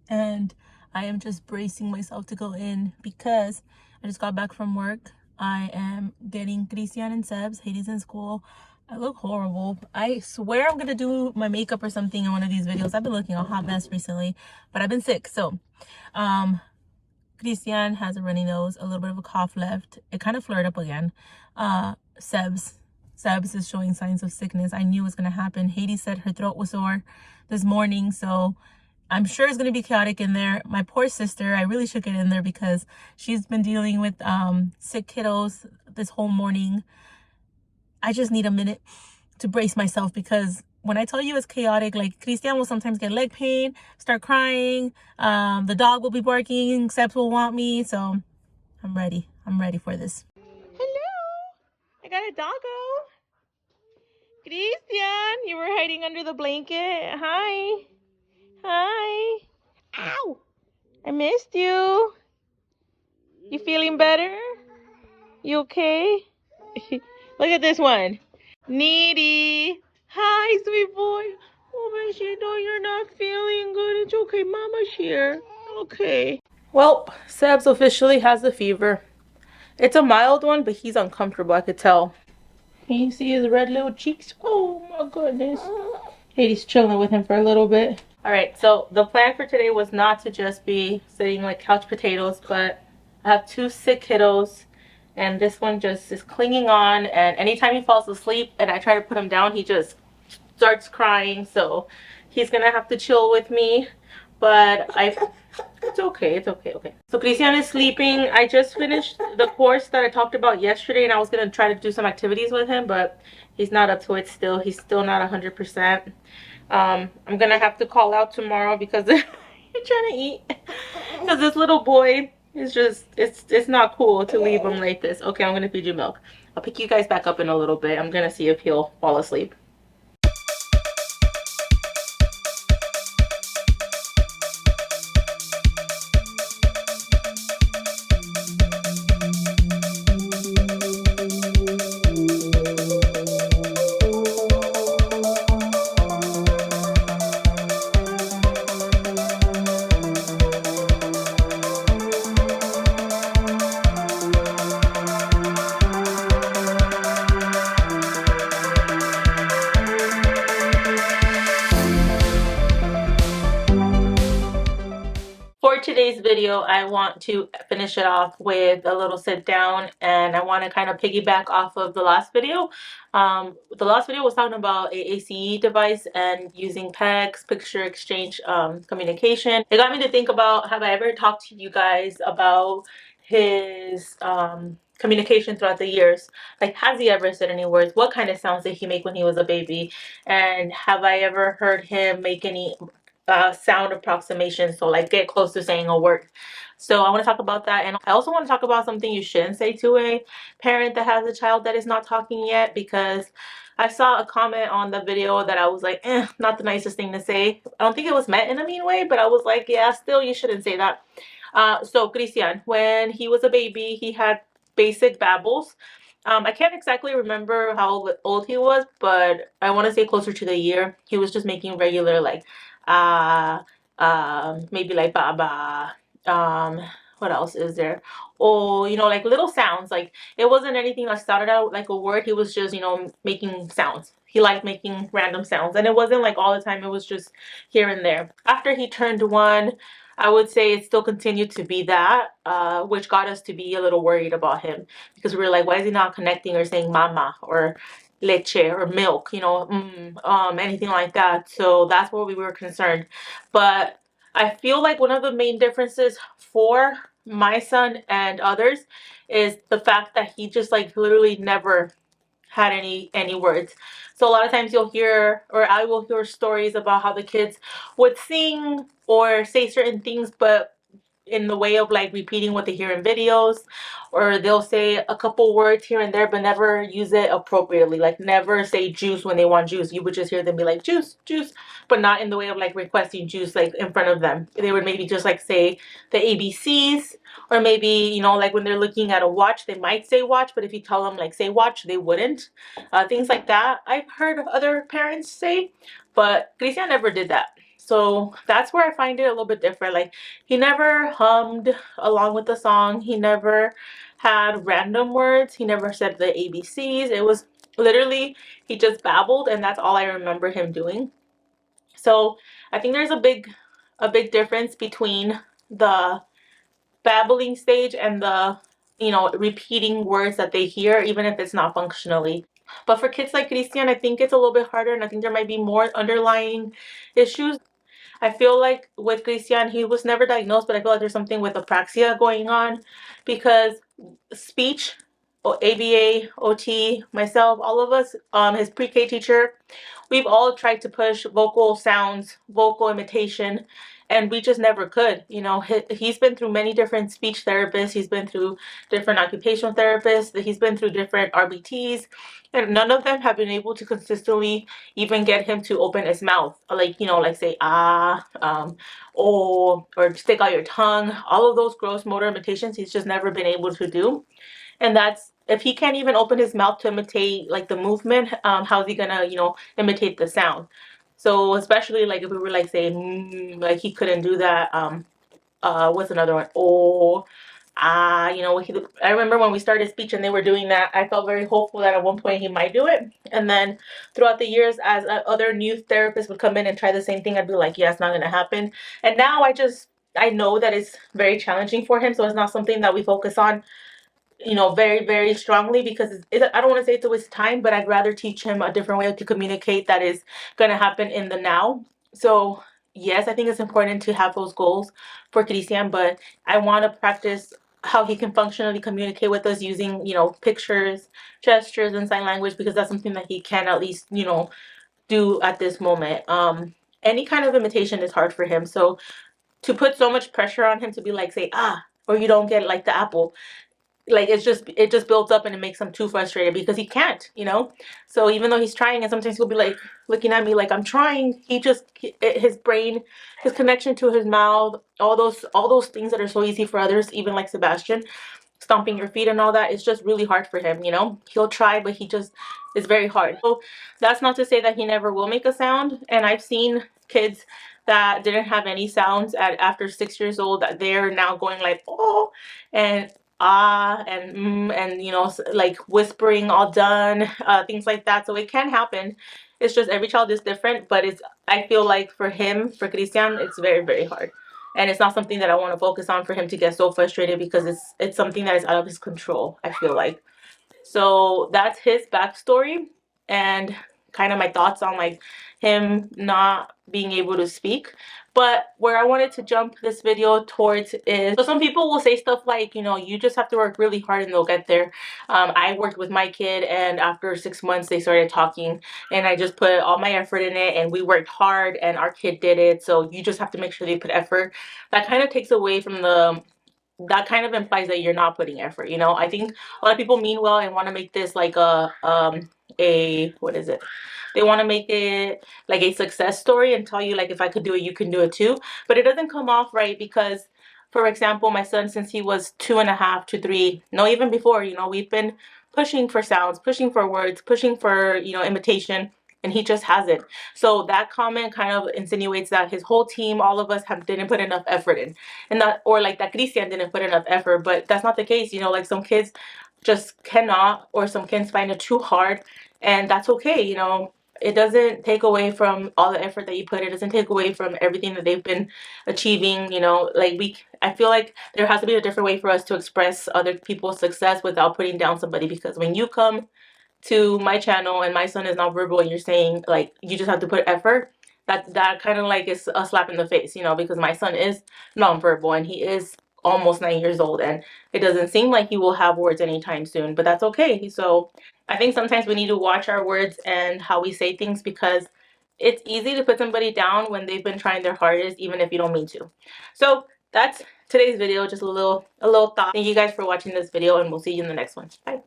and I am just bracing myself to go in because I just got back from work. I am getting Christian and Sebs. Hades in school. I look horrible. I swear I'm gonna do my makeup or something in one of these videos. I've been looking a hot mess recently, but I've been sick. So Christian has a runny nose, a little bit of a cough left. It kind of flared up again. Sebs is showing signs of sickness. I knew it was gonna happen. Hades said her throat was sore this morning, so I'm sure it's going to be chaotic in there. My poor sister, I really should get in there because she's been dealing with sick kiddos this whole morning. I just need a minute to brace myself because when I tell you it's chaotic, like Christian will sometimes get leg pain, start crying, the dog will be barking, Sebs will want me, so I'm ready. I'm ready for this. Hello! I got a doggo. Christian, you were hiding under the blanket. Hi. Hi. Ow! I missed you. You feeling better? You okay? Look at this one. Needy. Hi, sweet boy. Oh, Machito, you're not feeling good. It's okay. Mama's here. Okay. Well, Sebs officially has a fever. It's a mild one, but he's uncomfortable, I could tell. Can you see his red little cheeks? Oh, my goodness. Katie's chilling with him for a little bit. All right, so the plan for today was not to just be sitting like couch potatoes, but I have two sick kiddos, and this one just is clinging on, and anytime he falls asleep and I try to put him down, he just starts crying, so he's gonna have to chill with me, but it's okay, okay. So Christian is sleeping. I just finished the course that I talked about yesterday, and I was gonna try to do some activities with him, but he's not up to it still. He's still not 100%. I'm gonna have to call out tomorrow because he's trying to eat. Because this little boy is just, it's not cool to leave him like this. Okay, I'm gonna feed you milk. I'll pick you guys back up in a little bit. I'm gonna see if he'll fall asleep. For today's video, I want to finish it off with a little sit down, and I want to kind of piggyback off of the last video. The last video was talking about a ACE device and using PECs, picture exchange communication. It got me to think about, have I ever talked to you guys about his communication throughout the years? Like, has he ever said any words? What kind of sounds did he make when he was a baby? And have I ever heard him make any sound approximation, so like get close to saying a word? So I want to talk about that, and I also want to talk about something you shouldn't say to a parent that has a child that is not talking yet, because I saw a comment on the video that I was like, not the nicest thing to say. I don't think it was meant in a mean way, but I was like, yeah, still you shouldn't say that. So Christian, when he was a baby, he had basic babbles. I can't exactly remember how old he was, but I want to say closer to the year. He was just making regular like maybe like baba, what else is there? Oh, you know, like little sounds. Like it wasn't anything that started out like a word. He was just, you know, making sounds. He liked making random sounds, and it wasn't like all the time. It was just here and there. After he turned 1, I would say it still continued to be that, which got us to be a little worried about him, because we were like, why is he not connecting or saying mama or leche or milk, you know, anything like that. So that's where we were concerned. But I feel like one of the main differences for my son and others is the fact that he just like literally never had any words. So a lot of times you'll hear, or I will hear stories about how the kids would sing or say certain things, but in the way of like repeating what they hear in videos, or they'll say a couple words here and there but never use it appropriately. Like never say juice when they want juice. You would just hear them be like juice, juice, but not in the way of like requesting juice like in front of them. They would maybe just like say the ABCs, or maybe, you know, like when they're looking at a watch, they might say watch, but if you tell them like say watch, they wouldn't. Things like that I've heard other parents say, but Christian never did that. So that's where I find it a little bit different. Like, he never hummed along with the song. He never had random words. He never said the ABCs. It was literally, he just babbled, and that's all I remember him doing. So I think there's a big difference between the babbling stage and the, you know, repeating words that they hear, even if it's not functionally. But for kids like Christian, I think it's a little bit harder, and I think there might be more underlying issues. I feel like with Christian, he was never diagnosed, but I feel like there's something with apraxia going on, because speech, ABA, OT, myself, all of us, his pre-K teacher, we've all tried to push vocal sounds, vocal imitation, and we just never could. You know, he's been through many different speech therapists. He's been through different occupational therapists. He's been through different RBTs, and none of them have been able to consistently even get him to open his mouth. Like, you know, like say, ah, oh, or stick out your tongue. All of those gross motor imitations, he's just never been able to do. And that's, if he can't even open his mouth to imitate like the movement, how's he gonna, you know, imitate the sound? So especially like if we were like saying, like he couldn't do that. What's another one? Oh, you know, I remember when we started speech and they were doing that, I felt very hopeful that at one point he might do it. And then throughout the years, as other new therapists would come in and try the same thing, I'd be like, yeah, it's not gonna happen. And now I know that it's very challenging for him, so it's not something that we focus on, you know, very, very strongly, because I don't want to say it's a waste of time, but I'd rather teach him a different way to communicate that is going to happen in the now. So yes, I think it's important to have those goals for Christian, but I want to practice how he can functionally communicate with us using, you know, pictures, gestures, and sign language, because that's something that he can at least, you know, do at this moment. Any kind of imitation is hard for him, so to put so much pressure on him to be like, say, ah, or you don't get like the apple, like it just builds up and it makes him too frustrated because he can't, you know. So even though he's trying, and sometimes he'll be like looking at me like I'm trying, his brain, his connection to his mouth, all those things that are so easy for others, even like Sebastian, stomping your feet and all that, it's just really hard for him, you know. He'll try, but it's very hard. So that's not to say that he never will make a sound. And I've seen kids that didn't have any sounds after 6 years old, that they're now going like, oh, and ah, and you know, like whispering all done, things like that. So it can happen. It's just every child is different, but I feel like for Christian, it's very, very hard. And it's not something that I want to focus on for him to get so frustrated, because it's something that is out of his control, I feel like. So that's his backstory, and kind of my thoughts on like him not being able to speak. But where I wanted to jump this video towards is, so some people will say stuff like, you know, you just have to work really hard and they'll get there. I worked with my kid, and after 6 months they started talking, and I just put all my effort in it, and we worked hard, and our kid did it. So you just have to make sure they put effort. That kind of takes away from that kind of implies that you're not putting effort, you know. I think a lot of people mean well and want to make this like a what is it, they want to make it like a success story and tell you like, if I could do it, you can do it too. But it doesn't come off right, because for example, my son, since he was 2.5 to 3, no, even before, you know, we've been pushing for sounds, pushing for words, pushing for, you know, imitation, and he just hasn't. So that comment kind of insinuates that his whole team, all of us, didn't put enough effort in, and that, or like that Christian didn't put enough effort. But that's not the case, you know. Like some kids just cannot, or some kids find it too hard, and that's okay, you know. It doesn't take away from all the effort that you put. It doesn't take away from everything that they've been achieving, you know. Like I feel like there has to be a different way for us to express other people's success without putting down somebody, because when you come to my channel and my son is nonverbal and you're saying like you just have to put effort, that kind of like is a slap in the face, you know, because my son is nonverbal and he is almost 9 years old, and it doesn't seem like he will have words anytime soon, but that's okay. So I think sometimes we need to watch our words and how we say things, because it's easy to put somebody down when they've been trying their hardest, even if you don't mean to. So that's today's video, just a little thought. Thank you guys for watching this video, and we'll see you in the next one. Bye.